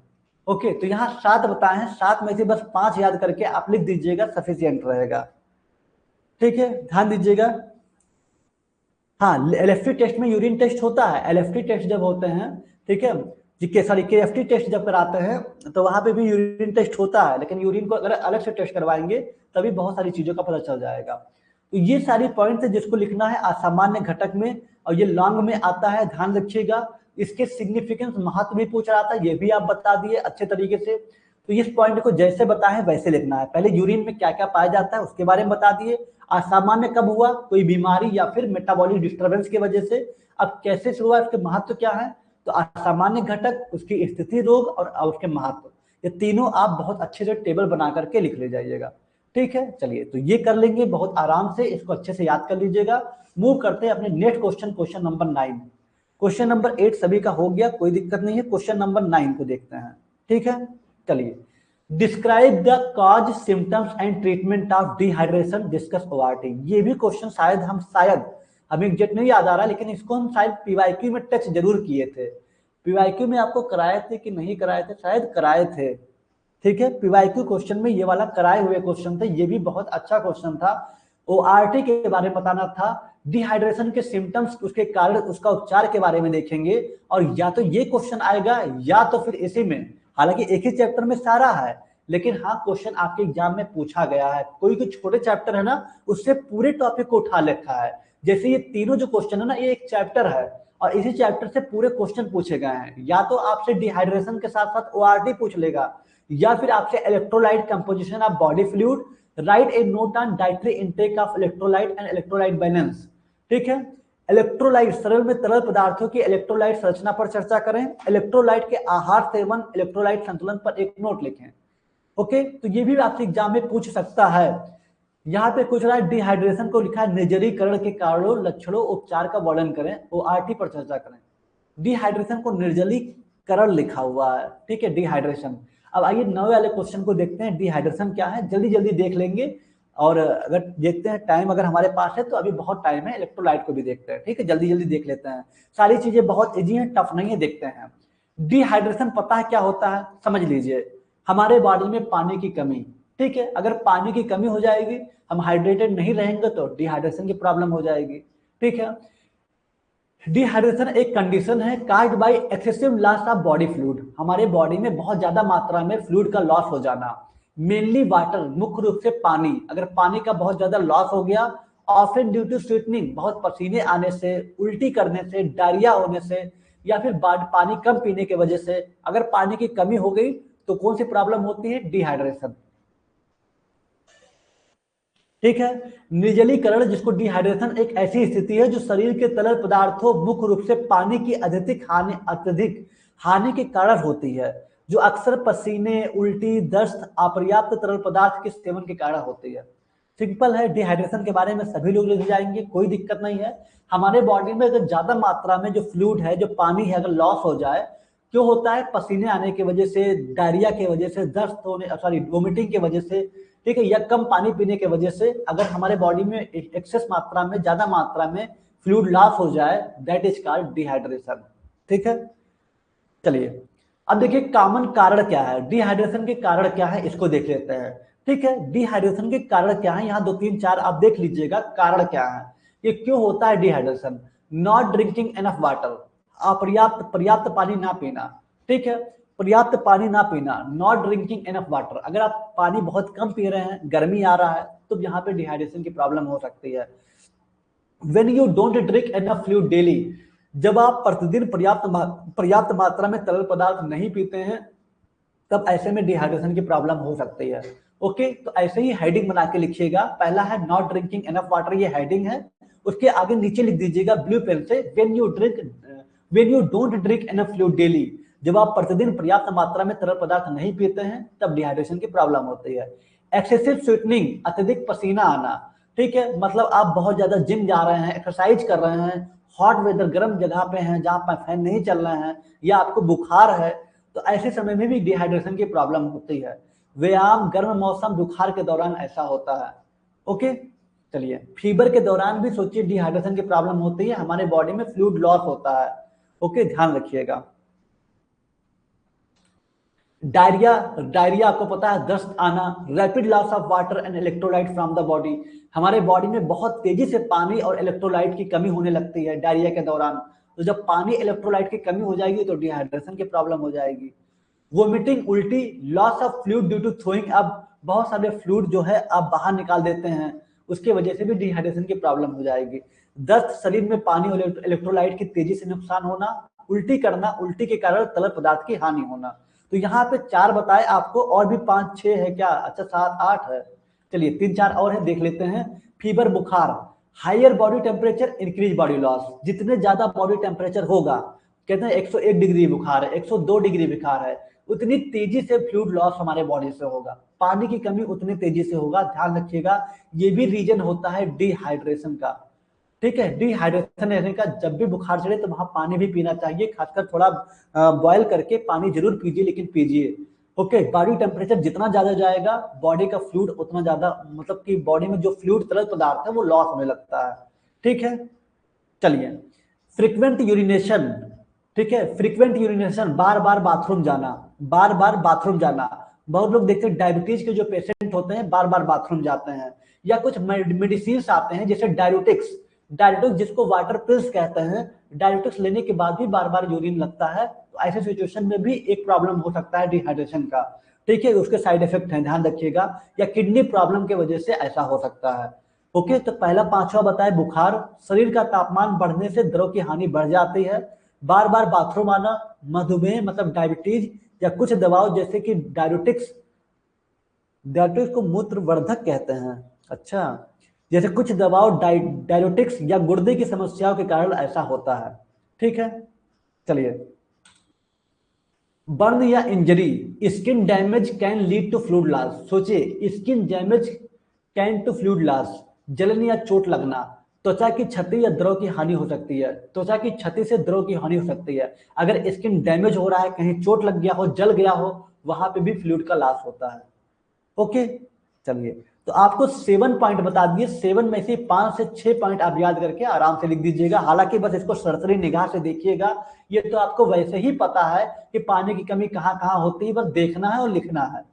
ओके, तो यहाँ 7 बताए हैं, 7 में से बस 5 याद करके आप लिख दीजिएगा, सफिशियंट रहेगा। ठीक है, ध्यान दीजिएगा। हाँ, एलएफटी टेस्ट में यूरिन टेस्ट होता है। एलएफटी टेस्ट जब होते हैं, ठीक है, सॉरी केएफटी टेस्ट जब कराते हैं तो वहां पे भी यूरिन टेस्ट होता है, लेकिन यूरिन को अगर अलग से टेस्ट करवाएंगे तभी बहुत सारी चीजों का पता चल जाएगा। तो ये सारी पॉइंट है जिसको लिखना है असामान्य घटक में, और ये लॉन्ग में आता है, ध्यान रखिएगा। इसके सिग्निफिकेंस, महत्व भी पूछ रहा था, ये भी आप बता दिए अच्छे तरीके से। तो इस पॉइंट को जैसे बताए वैसे लिखना है। पहले यूरिन में क्या क्या पाया जाता है उसके बारे में बता दिए, असामान्य कब हुआ, कोई बीमारी या फिर मेटाबॉलिक डिस्टर्बेंस की वजह से, अब कैसे से हुआ, उसके महत्व क्या है, तो असामान्य घटक, उसकी स्थिति, रोग और उसके महत्व, ये तीनों आप बहुत अच्छे से टेबल बना करके लिख ले जाइएगा। ठीक है, चलिए, तो ये कर लेंगे बहुत आराम से, इसको अच्छे से याद कर लीजिएगा। मूव करते हैं अपने next question, question number 9। Question number 8 सभी का हो गया, कोई दिक्कत नहीं है। क्वेश्चन नंबर 9 को देखते हैं। ठीक है, चलिए। Describe the cause, symptoms and treatment of dehydration, discuss ORT. ये भी क्वेश्चन शायद हमें एग्जैक्ट नहीं याद आ रहा, लेकिन इसको हम शायद पीवाईक्यू में टच जरूर किए थे। पीवाईक्यू में आपको कराए थे कि नहीं कराए थे? शायद कराए थे। ठीक है, पीवाईक्यू क्वेश्चन में ये वाला कराए हुए क्वेश्चन थे, ये भी बहुत अच्छा क्वेश्चन था। ओआरटी के बारे में बताना था, डिहाइड्रेशन के सिम्टम्स, उसके कारण, उसका उपचार के बारे में देखेंगे। और या तो ये क्वेश्चन आएगा या तो फिर इसी में, हालांकि एक ही चैप्टर में सारा है, लेकिन हाँ क्वेश्चन आपके एग्जाम में पूछा गया है। कोई कोई छोटे चैप्टर है ना, उससे पूरे टॉपिक को उठा रखा है। जैसे ये तीनों जो क्वेश्चन है ना, ये एक चैप्टर है और इसी चैप्टर से पूरे क्वेश्चन पूछे गए हैं। या तो आपसे डिहाइड्रेशन के साथ साथ ओआरटी पूछ लेगा, या फिर आपसे electrolyte composition of body fluid, right A note on dietary intake of electrolyte and electrolyte balance. ठीक है, इलेक्ट्रोलाइट, सरल में तरल पदार्थों की इलेक्ट्रोलाइट संरचना पर चर्चा करें, इलेक्ट्रोलाइट के आहार सेवन, इलेक्ट्रोलाइट संतुलन पर एक नोट लिखें। ओके, तो ये भी आपसे एग्जाम में पूछ सकता है। यहाँ पे कुछ रहा है, डिहाइड्रेशन को लिखा है, निर्जलीकरण के कारणों, लक्षणों, उपचार का वर्णन करें, ओआरटी पर चर्चा करें। डिहाइड्रेशन को निर्जलीकरण करल लिखा हुआ है, ठीक है, डिहाइड्रेशन। अब आइए 9 वाले क्वेश्चन को देखते हैं, डिहाइड्रेशन क्या है, जल्दी जल्दी देख लेंगे। और अगर देखते हैं टाइम अगर हमारे पास है तो अभी बहुत टाइम है, इलेक्ट्रोलाइट को भी देखते हैं, ठीक है, जल्दी जल्दी देख लेते हैं। सारी चीजें बहुत इजी हैं, टफ नहीं है, देखते हैं। डिहाइड्रेशन पता है क्या होता है, समझ लीजिए, हमारे बॉडी में पानी की कमी, ठीक है, अगर पानी की कमी हो जाएगी, हम हाइड्रेटेड नहीं रहेंगे तो डिहाइड्रेशन की प्रॉब्लम हो जाएगी, ठीक है। डिहाइड्रेशन एक कंडीशन है caused by excessive loss of body fluid, हमारे बॉडी में बहुत ज्यादा मात्रा में फ्लूइड का लॉस हो जाना, मेनली वाटर, मुख्य रूप से पानी, अगर पानी का बहुत ज्यादा लॉस हो गया, ऑफन ड्यू टू स्वीटनिंग, बहुत पसीने आने से, उल्टी करने से, डायरिया होने से, या फिर पानी कम पीने की वजह से, अगर पानी की कमी हो गई तो कौन सी प्रॉब्लम होती है, डिहाइड्रेशन, ठीक है। निर्जलीकरण, जिसको डिहाइड्रेशन एक ऐसी स्थिति है जो शरीर के तरल पदार्थों, मुख्य रूप से पानी की अत्यधिक हानि के कारण होती है, जो अक्सर पसीने, उल्टी, दस्त, अपर्याप्त तरल पदार्थ के सेवन के कारण होती है। सिंपल है, डिहाइड्रेशन के बारे में सभी लोग लिख जाएंगे, कोई दिक्कत नहीं है। हमारे बॉडी में अगर ज्यादा मात्रा में जो फ्लूइड है, जो पानी है, अगर लॉस हो जाए, क्यों होता है, पसीने आने की वजह से, डायरिया की वजह से, दस्त होने, सॉरी वोमिटिंग की वजह से, ठीक है, या कम पानी पीने की वजह से, अगर हमारे बॉडी में एक्सेस मात्रा में, ज्यादा मात्रा में फ्लूइड लॉस हो जाए, दैट इज कॉल्ड डिहाइड्रेशन, ठीक है। चलिए अब देखिए कॉमन कारण क्या है, डिहाइड्रेशन के कारण क्या है, इसको देख लेते हैं, ठीक है। डिहाइड्रेशन के कारण क्या है, यहाँ 2 3 4 आप देख लीजिएगा कारण क्या है, ये क्यों होता है dehydration. Not drinking enough water, पर्याप्त पानी ना पीना, ठीक है, पर्याप्त पानी ना पीना, नॉट ड्रिंकिंग एनफ वाटर, अगर आप पानी बहुत कम पी रहे हैं, गर्मी आ रहा है, तो यहाँ पे डिहाइड्रेशन की प्रॉब्लम हो सकती है। When you don't drink enough fluid daily, जब आप प्रतिदिन पर्याप्त मात्रा में तरल पदार्थ नहीं पीते हैं, तब ऐसे में डिहाइड्रेशन की प्रॉब्लम हो सकती है। ओके, तो ऐसे ही हेडिंग बना के लिखिएगा, पहला है नॉट ड्रिंकिंग एनफ वाटर, ये हेडिंग है, उसके आगे नीचे लिख दीजिएगा ब्लू पेन से, when you don't drink enough fluid daily, जब आप प्रतिदिन पर्याप्त मात्रा में तरल पदार्थ नहीं पीते हैं, तब डिहाइड्रेशन की प्रॉब्लम होती है। एक्सेसिव स्वीटनिंग, अत्यधिक पसीना आना, ठीक है, मतलब आप बहुत ज्यादा जिम जा रहे हैं, एक्सरसाइज कर रहे हैं, हॉट वेदर, गर्म जगह पे हैं जहां पर फैन नहीं चल रहे हैं, या आपको बुखार है, तो ऐसे समय में भी डिहाइड्रेशन की प्रॉब्लम होती है। व्यायाम, गर्म मौसम, बुखार के दौरान ऐसा होता है। ओके, चलिए फीवर के दौरान भी सोचिए डिहाइड्रेशन की प्रॉब्लम होती है, हमारे बॉडी में फ्लूइड लॉस होता है। ओके, ध्यान रखिएगा। डायरिया आपको पता है, दस्त आना, rapid loss of water and electrolyte from the body, हमारे बॉडी में बहुत तेजी से पानी और इलेक्ट्रोलाइट की कमी होने लगती है डायरिया के दौरान, तो जब पानी इलेक्ट्रोलाइट की कमी हो जाएगी तो डिहाइड्रेशन की प्रॉब्लम हो जाएगी। वोमिटिंग, उल्टी, loss of fluid due to throwing up, बहुत सारे फ्लूइड जो है आप बाहर निकाल देते हैं, उसकी वजह से भी डिहाइड्रेशन की प्रॉब्लम हो जाएगी। दस्त, शरीर में पानी और इलेक्ट्रोलाइट की तेजी से नुकसान होना, उल्टी करना, उल्टी के कारण तरल पदार्थ की हानि होना। तो यहाँ पे 4 बताए आपको, और भी 5 6 है क्या, अच्छा 7 8 है, चलिए 3 4 और है, देख लेते हैं। फीवर, बुखार, higher body temperature increase body loss, जितने ज्यादा बॉडी टेम्परेचर होगा, कहते हैं 101 डिग्री बुखार है, 102 डिग्री बुखार है, उतनी तेजी से फ्लूइड लॉस हमारे बॉडी से होगा, पानी की कमी उतनी तेजी से होगा, ध्यान रखिएगा। ये भी रीजन होता है डिहाइड्रेशन का, ठीक है। डिहाइड्रेशन रहने का, जब भी बुखार चढ़े तो वहां पानी भी पीना चाहिए, खासकर थोड़ा बॉयल करके पानी जरूर पीजिए, लेकिन पीजिए। ओके, बॉडी टेम्परेचर जितना ज्यादा जाएगा, बॉडी का फ्लूइड उतना ज्यादा, मतलब कि बॉडी में जो फ्लूइड तरल पदार्थ है वो लॉस होने लगता है, ठीक है। चलिए, फ्रीक्वेंट यूरिनेशन, ठीक है, फ्रीक्वेंट यूरिनेशन, बार बार बाथरूम जाना, बार बार बाथरूम जाना, बहुत लोग देखते हैं डायबिटीज के जो पेशेंट होते हैं बार बार बाथरूम जाते हैं, या कुछ मेडिसिन आते हैं जैसे डायरेटिक्स, जिसको वाटर पिल्स कहते हैं, डायरेटिक्स लेने के बाद भी बार बार यूरिन लगता है, तो ऐसे सिचुएशन में भी एक प्रॉब्लम हो सकता है डिहाइड्रेशन का, ठीक है, उसके साइड इफेक्ट हैं, ध्यान रखिएगा, या किडनी प्रॉब्लम की वजह से ऐसा हो सकता है। ओके, तो पहला 5वां बताए बुखार, शरीर का तापमान बढ़ने से द्रव की हानि बढ़ जाती है, बार बार बाथरूम आना, मधुमेह मतलब डायबिटीज, या कुछ दवाओं जैसे कि डायरेटिक्स को मूत्रवर्धक कहते हैं, अच्छा, जैसे कुछ दवाओं डायरेटिक्स या गुर्दे की समस्याओं के कारण ऐसा होता है, ठीक है। चलिए, बर्न या injury, skin damage can lead to fluid loss, सोचिए skin damage can to fluid loss, जलन या चोट लगना, त्वचा की क्षति या द्रव की हानि हो सकती है। त्वचा की क्षति से द्रव की हानि हो सकती है। अगर स्किन डैमेज हो रहा है, कहीं चोट लग गया हो, जल गया हो, वहां पे भी फ्लूइड का लॉस होता है। ओके, चलिए, तो आपको 7 पॉइंट बता दिए। 7 में से 5 से 6 पॉइंट आप याद करके आराम से लिख दीजिएगा। हालांकि बस इसको सरसरी निगाह से देखिएगा, ये तो आपको वैसे ही पता है कि पानी की कमी कहाँ कहाँ होती है, बस देखना है और लिखना है।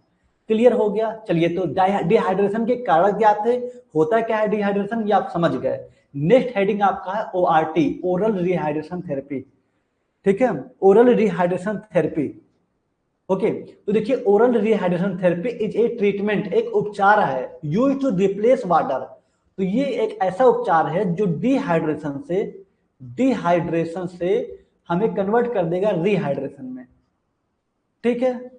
क्लियर हो गया। चलिए, तो डिहाइड्रेशन के कारण क्या थे, होता क्या है डिहाइड्रेशन, ये आप समझ गए। नेक्स्ट हेडिंग आपका है ORT, ओरल रिहाइड्रेशन थेरेपी। ठीक है, ओरल रिहाइड्रेशन थेरेपी। ओके, तो देखिए, oral rehydration therapy is a treatment, एक उपचार है, यूज टू रिप्लेस वाटर। तो ये एक ऐसा उपचार है जो डिहाइड्रेशन से हमें कन्वर्ट कर देगा रिहाइड्रेशन में। ठीक है,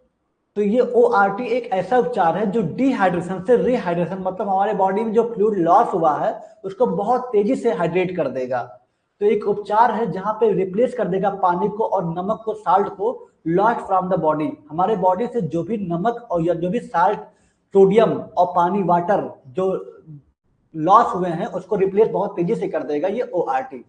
तो ये ORT एक ऐसा उपचार है जो डिहाइड्रेशन से रिहाइड्रेशन, मतलब हमारे बॉडी में जो फ्लूइड लॉस हुआ है उसको बहुत तेजी से हाइड्रेट कर देगा। तो एक उपचार है जहां पे रिप्लेस कर देगा पानी को और नमक को, साल्ट को, लॉस्ट फ्रॉम द बॉडी। हमारे बॉडी से जो भी नमक और या जो भी साल्ट, सोडियम और पानी, वाटर जो लॉस हुए हैं उसको रिप्लेस बहुत तेजी से कर देगा ये ORT।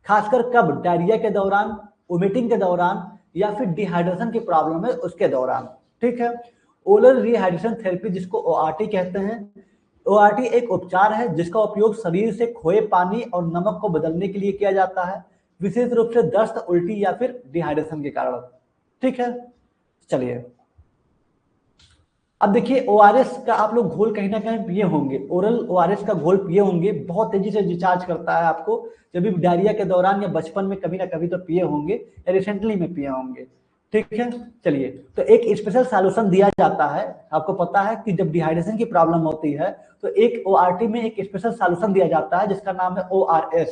खासकर कब, डायरिया के दौरान, वोमिटिंग के दौरान, या फिर डिहाइड्रेशन की प्रॉब्लम है उसके दौरान। ठीक है, ओरल रिहाइड्रेशन थेरेपी जिसको ORT कहते हैं। ORT एक उपचार है जिसका उपयोग शरीर से खोए पानी और नमक को बदलने के लिए किया जाता है, विशेष रूप से दस्त, उल्टी या फिर डिहाइड्रेशन के कारण। ठीक है, चलिए, अब देखिए, ORS का आप लोग घोल कहीं ना कहीं पिए होंगे, ओरल ORS का घोल पिए होंगे, बहुत तेजी से डिस्चार्ज करता है आपको। जब भी डायरिया के दौरान या बचपन में कभी ना कभी तो पिए होंगे, या रिसेंटली में पिए होंगे। ठीक है, चलिए, तो एक स्पेशल सॉल्यूशन दिया जाता है। आपको पता है कि जब डिहाइड्रेशन की प्रॉब्लम होती है तो एक ORT में एक स्पेशल सॉल्यूशन दिया जाता है जिसका नाम है ORS।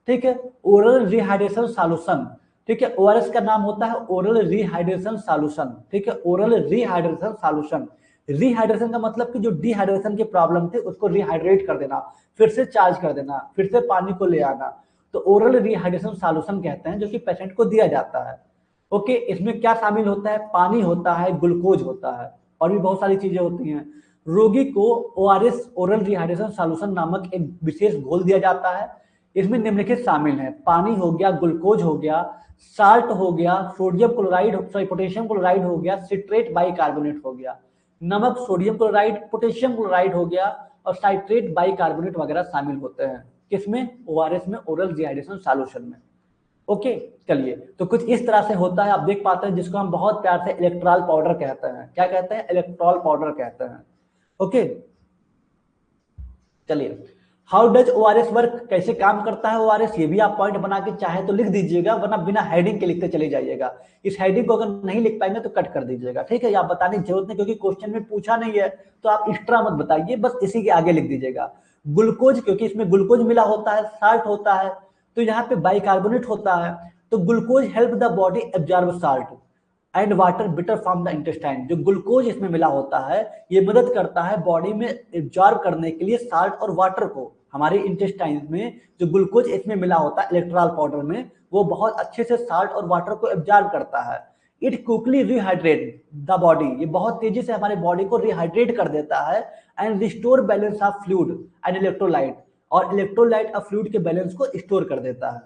ठीक है, ओरल रिहाइड्रेशन सॉल्यूशन। ठीक है, ORS का नाम होता है ओरल रिहाइड्रेशन सॉल्यूशन। ठीक है, ओरल रिहाइड्रेशन सॉल्यूशन। रिहाइड्रेशन का मतलब कि जो डिहाइड्रेशन की प्रॉब्लम थी उसको रिहाइड्रेट कर देना, फिर से चार्ज कर देना, फिर से पानी को ले आना। तो ओरल रिहाइड्रेशन सॉल्यूशन कहते हैं, जो कि पेशेंट को दिया जाता है। ओके, इसमें क्या शामिल होता है, पानी होता है, ग्लूकोज होता है, और भी बहुत सारी चीजें होती हैं। रोगी को ORS, ओरल रिहाइड्रेशन सॉल्यूशन नामक एक विशेष घोल दिया जाता है। इसमें निम्नलिखित शामिल है, पानी हो गया, ग्लूकोज हो गया, साल्ट हो गया, sodium chloride, sorry potassium chloride हो गया, सिट्रेट बाइकार्बोनेट हो गया, नमक, सोडियम क्लोराइड, पोटेशियम क्लोराइड हो गया, और साइट्रेट बाइकार्बोनेट वगैरह शामिल होते हैं। किसमें, ORS में, ओरल रिहाइड्रेशन सॉल्यूशन में। ओके, चलिए, तो कुछ इस तरह से होता है, आप देख पाते हैं, जिसको हम बहुत प्यार से इलेक्ट्रॉल पाउडर कहते हैं। क्या कहते हैं, इलेक्ट्रॉल पाउडर कहते हैं। ओके, चलिए, हाउ डज ORS वर्क, कैसे काम करता है ORS, ये भी आप पॉइंट बना के चाहे तो लिख दीजिएगा, वरना बिना हेडिंग के लिखते चले जाइएगा। इस हेडिंग को अगर नहीं लिख पाएंगे तो कट कर दीजिएगा। ठीक है, आप बताने की जरूरत नहीं, क्योंकि क्वेश्चन में पूछा नहीं है, तो आप एक्स्ट्रा मत बताइए, बस इसी के आगे लिख दीजिएगा। ग्लूकोज, क्योंकि इसमें ग्लूकोज मिला होता है, साल्ट होता है, तो यहाँ पे बाइकार्बोनेट होता है। तो glucose help the body absorb salt and water better from the intestine. जो ग्लूकोज इसमें मिला होता है ये मदद करता है बॉडी में एब्जॉर्ब करने के लिए साल्ट और वाटर को। हमारे इंटेस्टाइन में जो ग्लूकोज इसमें मिला होता है इलेक्ट्रॉल पाउडर में, वो बहुत अच्छे से साल्ट और वाटर को एब्जॉर्ब करता है। It quickly rehydrate the body, ये बहुत तेजी से हमारे बॉडी को रिहाइड्रेट कर देता है। And restore balance of fluid and electrolyte, और इलेक्ट्रोलाइट और फ्लूइड के बैलेंस को स्टोर कर देता है।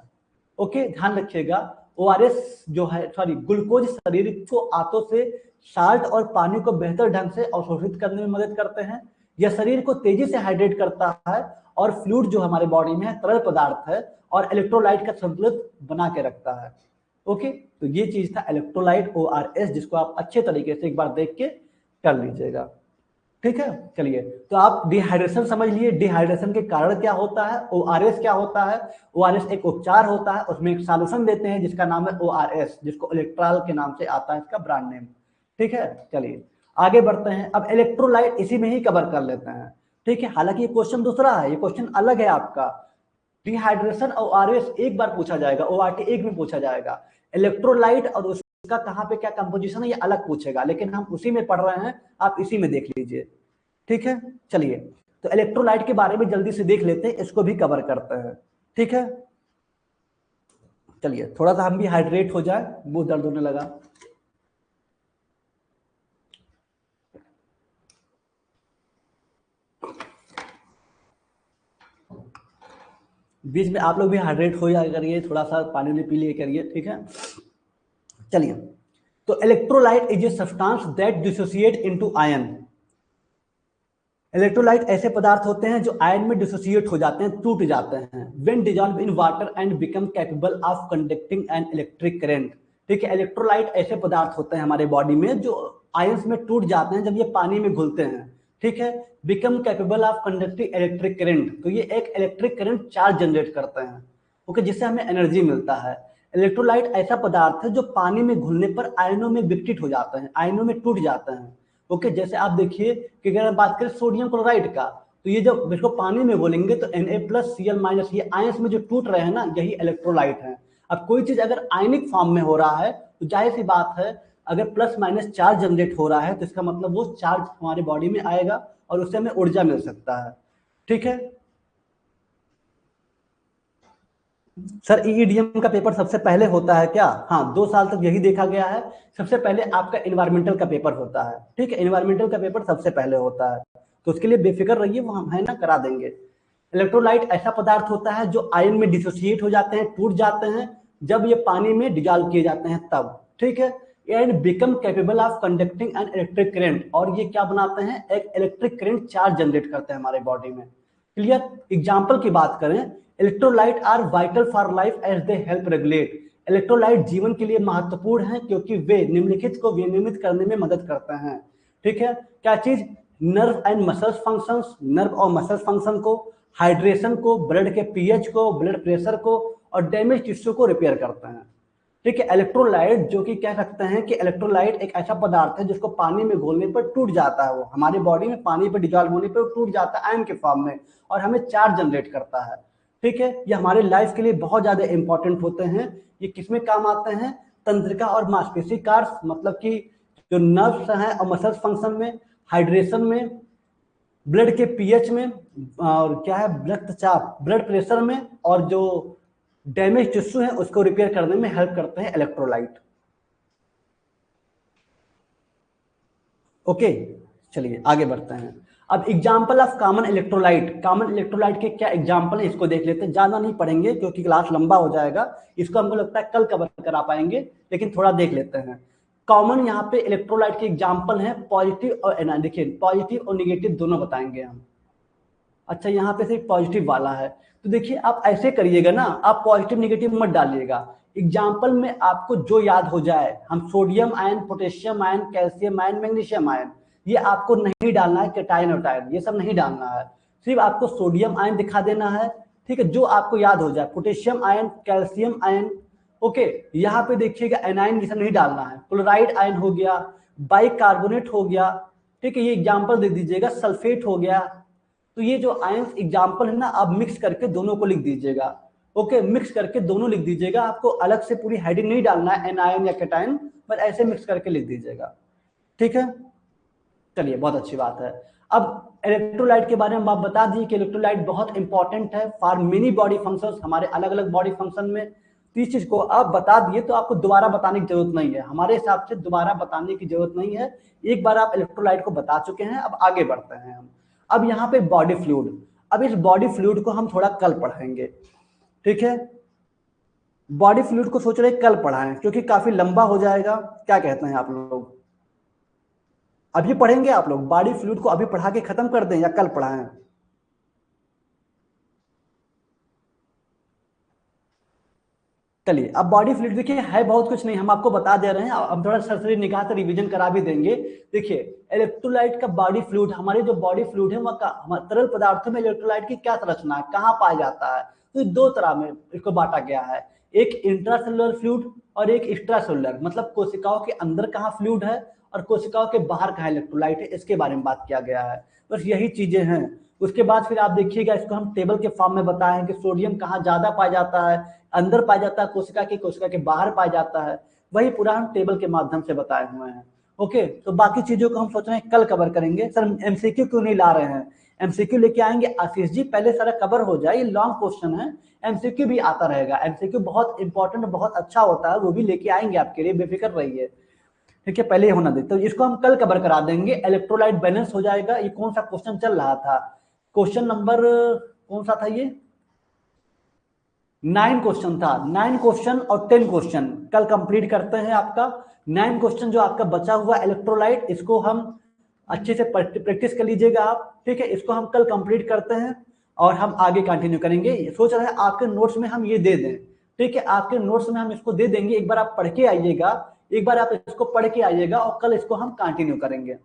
ओके, ध्यान रखिएगा, ORS जो है, सॉरी, ग्लूकोज शरीर को आंतों से साल्ट और पानी को बेहतर ढंग से अवशोषित करने में मदद करते हैं। यह शरीर को तेजी से हाइड्रेट करता है, और फ्लूइड जो हमारे बॉडी में है, तरल पदार्थ है, और इलेक्ट्रोलाइट का संतुलित बना के रखता है। ओके, तो ये चीज था इलेक्ट्रोलाइट ORS, जिसको आप अच्छे तरीके से एक बार देख के कर लीजिएगा। ठीक है, चलिए, तो आप डिहाइड्रेशन समझ लिए, डिहाइड्रेशन के कारण क्या होता है, ORS क्या होता है। ORS एक उपचार होता है, उसमें एक सॉल्यूशन देते हैं जिसका नाम है ORS, जिसको इलेक्ट्रॉल के नाम से आता है इसका ब्रांड नेम। ठीक है, चलिए आगे बढ़ते हैं। अब इलेक्ट्रोलाइट इसी में ही कवर कर लेते हैं। ठीक है, हालांकि ये क्वेश्चन दूसरा है, ये क्वेश्चन अलग है आपका। डिहाइड्रेशन और ORS एक बार पूछा जाएगा, ORT एक में पूछा जाएगा। इलेक्ट्रोलाइट और उसका कहाँ पे क्या कंपोजिशन है ये अलग पूछेगा, लेकिन हम उसी में पढ़ रहे हैं, आप इसी में देख लीजिए। ठीक है, चलिए, तो इलेक्ट्रोलाइट के बारे में जल्दी से देख लेते हैं, इसको भी कवर करते हैं। ठीक है, चलिए, थोड़ा सा हम भी हाइड्रेट हो जाए, मुंह दर्द होने लगा। बीच में आप लोग भी हाइड्रेट हो जाया करिए, थोड़ा सा पानी भी पी लिया करिए, ठीक है। चलिए, तो electrolyte is a substance that dissociate into ion. Electrolyte ऐसे पदार्थ होते हैं जो आयन में डिसोसिएट हो जाते हैं, टूट जाते हैं, when dissolve in water and become capable of conducting an electric current. ठीक है, इलेक्ट्रोलाइट ऐसे पदार्थ होते हैं हमारे बॉडी में जो आयंस में टूट जाते हैं जब ये पानी में घुलते हैं। ठीक है, become capable of conducting electric current, तो ये एक इलेक्ट्रिक करंट चार्ज जनरेट करते हैं, ओके, जिससे हमें एनर्जी मिलता है। इलेक्ट्रोलाइट ऐसा पदार्थ है जो पानी में घुलने पर आयनों में विघटित हो जाते हैं, आयनों में टूट जाते हैं। ओके, जैसे आप देखिए कि अगर हम बात करें सोडियम क्लोराइड का, तो ये जब इसको पानी में घोलेंगे तो Na+Cl- ये आयंस में जो टूट रहे हैं ना, यही इलेक्ट्रोलाइट है। अब कोई चीज अगर आयनिक फॉर्म में हो रहा है तो जाहिर सी बात है, अगर प्लस माइनस चार्ज जनरेट हो रहा है तो इसका मतलब वो चार्ज हमारे बॉडी में आएगा और उससे हमें ऊर्जा मिल सकता है। ठीक है सर, ईईडीएम का पेपर सबसे पहले होता है क्या? हाँ, 2 साल तक यही देखा गया है, सबसे पहले आपका इन्वायरमेंटल का पेपर होता है। ठीक है, इन्वायरमेंटल का पेपर सबसे पहले होता है, तो उसके लिए बेफिक्र रहिए, वो हम है ना करा देंगे। इलेक्ट्रोलाइट ऐसा पदार्थ होता है जो आयन में डिसोसिएट हो जाते हैं, टूट जाते हैं जब ये पानी में डिजॉल्व किए जाते हैं तब। ठीक है, and become capable of conducting an electric current, और ये क्या बनाते हैं, एक इलेक्ट्रिक करंट चार्ज जनरेट करते हैं हमारे बॉडी में। क्लियर? एग्जाम्पल की बात करें, electrolyte are vital for life as they help regulate. Electrolyte जीवन के लिए महत्वपूर्ण है क्योंकि वे निम्नलिखित को विनियमित करने में मदद करते हैं। ठीक है, क्या चीज? Nerve and muscles functions, nerve और मसल्स फंक्शन को, हाइड्रेशन को, ब्लड के पीएच को, ब्लड प्रेशर को, और डैमेज टिश्यू को रिपेयर करते हैं। ठीक है, इलेक्ट्रोलाइट जो कि कह सकते हैं कि इलेक्ट्रोलाइट एक ऐसा पदार्थ है जिसको पानी में घोलने पर टूट जाता है, वो हमारे बॉडी में पानी पर डिजॉल्व होने पर टूट जाता है आयन के फॉर्म में, और हमें चार्ज जनरेट करता है। ठीक है, ये हमारे लाइफ के लिए बहुत ज्यादा इंपॉर्टेंट होते हैं। ये किसमें काम आते हैं? तंत्रिका और मांसपेशी कार्य, मतलब कि जो नर्व्स हैं और मसल्स फंक्शन में, हाइड्रेशन में, ब्लड के पीएच में, और क्या है, रक्तचाप, ब्लड प्रेशर में, और जो डैमेज टिश्यू है उसको रिपेयर करने में हेल्प करते हैं इलेक्ट्रोलाइट। ओके, चलिए आगे बढ़ते हैं। अब example of common electrolyte, common electrolyte के क्या एग्जाम्पल है इसको देख लेते हैं, ज्यादा नहीं पढ़ेंगे क्योंकि क्लास लंबा हो जाएगा, इसको हमको लगता है कल कवर करा पाएंगे, लेकिन थोड़ा देख लेते हैं। कॉमन यहाँ पे इलेक्ट्रोलाइट के एग्जाम्पल हैं पॉजिटिव और देखिए पॉजिटिव और निगेटिव दोनों बताएंगे हम। अच्छा, यहाँ पे सिर्फ पॉजिटिव वाला है, तो देखिए आप ऐसे करिएगा ना, आप पॉजिटिव निगेटिव मत डालिएगा, एग्जाम्पल में आपको जो याद हो जाए, हम sodium ion, potassium ion, calcium ion, magnesium ion, ये आपको नहीं डालना है, कैटायन और टायन ये सब नहीं डालना है, सिर्फ आपको सोडियम आयन दिखा देना है। ठीक है, जो आपको याद हो जाए, potassium ion, calcium ion. Okay, यहाँ पे देखिएगा एनायन ये सब नहीं डालना है, क्लोराइड आयन हो गया, बाइकार्बोनेट हो गया। ठीक है, ये एग्जाम्पल दे दीजिएगा, सल्फेट हो गया। तो ये जो आयंस एग्जाम्पल है ना, आप मिक्स करके दोनों को लिख दीजिएगा। ओके, मिक्स करके दोनों लिख दीजिएगा, आपको अलग से पूरी हेडिंग नहीं डालना है एनायन या कैटायन, पर ऐसे मिक्स करके लिख दीजिएगा। ठीक है, चलिए बहुत अच्छी बात है। अब इलेक्ट्रोलाइट के बारे में आप बता दिए कि इलेक्ट्रोलाइट बहुत इंपॉर्टेंट है फॉर मेनी बॉडी फंक्शंस, हमारे अलग अलग बॉडी फंक्शन में। तो इस चीज को आप बता दिए तो आपको दोबारा बताने की जरूरत नहीं है, हमारे हिसाब से दोबारा बताने की जरूरत नहीं है, एक बार आप इलेक्ट्रोलाइट को बता चुके हैं। अब आगे बढ़ते हैं हम। अब यहाँ पे बॉडी फ्लूइड, अब इस बॉडी फ्लूइड को हम थोड़ा कल पढ़ेंगे। ठीक है, बॉडी फ्लूइड को सोच रहे कल पढ़ाएं क्योंकि काफी लंबा हो जाएगा, क्या कहते हैं आप लोग? अभी पढ़ेंगे आप लोग बॉडी फ्लूइड को, अभी पढ़ा के खत्म कर दें या कल पढ़ाएं? चलिए, अब बॉडी फ्लूइड देखिए है बहुत कुछ नहीं, हम आपको बता दे रहे हैं, अब थोड़ा सरसरी निगाह से रिवीजन करा भी देंगे। देखिए, इलेक्ट्रोलाइट का बॉडी फ्लूइड, हमारे जो बॉडी फ्लूइड है वह तरल पदार्थों में इलेक्ट्रोलाइट की क्या संरचना है, कहाँ पाया जाता है? तो दो तरह में इसको बांटा गया है, एक इंट्रासेलुलर फ्लूइड और एक एक्स्ट्रासेलुलर, मतलब कोशिकाओं के अंदर कहाँ फ्लूइड है और कोशिकाओं के बाहर कहाँ इलेक्ट्रोलाइट है, इसके बारे में बात किया गया है। बस यही चीजें हैं। उसके बाद फिर आप देखिएगा, इसको हम टेबल के फॉर्म में बताएं कि सोडियम कहाँ ज्यादा पाया जाता है, अंदर पाया जाता है कोशिका की, कोशिका के बाहर पाया जाता है, वही पूरा हम टेबल के माध्यम से बताए हुए हैं। ओके, तो बाकी चीजों को हम सोच रहे हैं कल कवर करेंगे। सर एमसीक्यू क्यों नहीं ला रहे हैं? एमसीक्यू लेके आएंगे आशीष जी, पहले सारा कवर हो जाए, ये लॉन्ग क्वेश्चन है, एमसीक्यू भी आता रहेगा, एमसीक्यू बहुत इंपॉर्टेंट, बहुत अच्छा होता है, वो भी लेके आएंगे आपके लिए, बेफिक्र रहिए। ठीक है, पहले होना दे, तो इसको हम कल कवर करा देंगे, इलेक्ट्रोलाइट बैलेंस हो जाएगा। ये कौन सा क्वेश्चन चल रहा था? क्वेश्चन नंबर कौन सा था ये? 9 क्वेश्चन था, 9 क्वेश्चन और 10 क्वेश्चन कल कंप्लीट करते हैं आपका। 9 क्वेश्चन जो आपका बचा हुआ इलेक्ट्रोलाइट, इसको हम अच्छे से प्रैक्टिस कर लीजिएगा आप, ठीक है। इसको हम कल कंप्लीट करते हैं और हम आगे कंटिन्यू करेंगे। सोच रहे हैं आपके नोट्स में हम ये दे दें, ठीक है, आपके नोट्स में हम इसको दे देंगे। एक बार आप पढ़ के आइएगा, एक बार आप इसको पढ़ के आइएगा और कल इसको हम कंटिन्यू करेंगे।